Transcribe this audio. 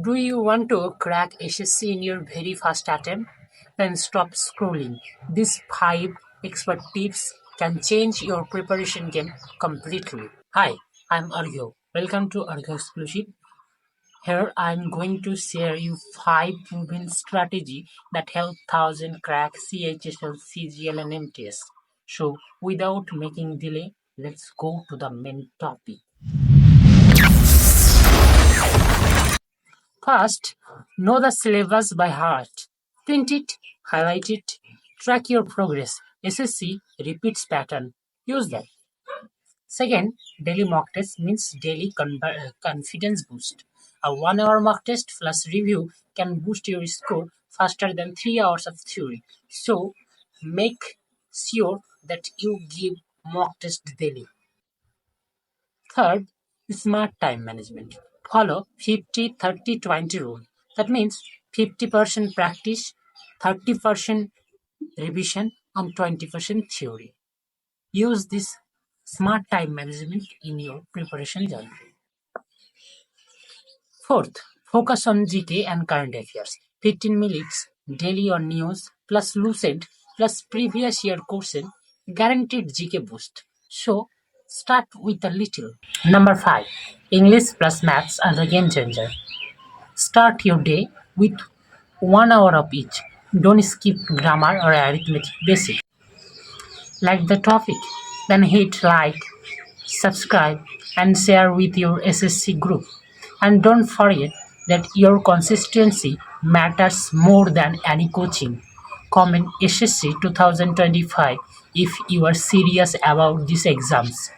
Do you want to crack SSC in your very first attempt? Then stop scrolling. These 5 expert tips can change your preparation game completely. Hi, I'm Arghyo. Welcome to 𝗤𝗂𝗶𝗍𝗄. Here I'm going to share you 5 proven strategies that help thousands crack CHSL, CGL and MTS. So without making delay, let's go to the main topic. First, know the syllabus by heart. Print it, highlight it, track your progress. SSC repeats pattern. Use that. Second, daily mock test means daily confidence boost. A 1-hour mock test plus review can boost your score faster than 3 hours of theory. So, make sure that you give mock test daily. Third, smart time management. Follow 50-30-20 rule. That means 50% practice, 30% revision, and 20% theory. Use this smart time management in your preparation journey. Fourth, focus on GK and current affairs. 15 minutes daily on news plus lucid plus previous year question, guaranteed GK boost. So, start with a little. Number 5. English plus maths are the game changer. Start your day with 1 hour of each. Don't skip grammar or arithmetic basic. Like the topic, then hit like, subscribe, and share with your SSC group. And don't forget that your consistency matters more than any coaching. Comment SSC 2025 if you are serious about these exams.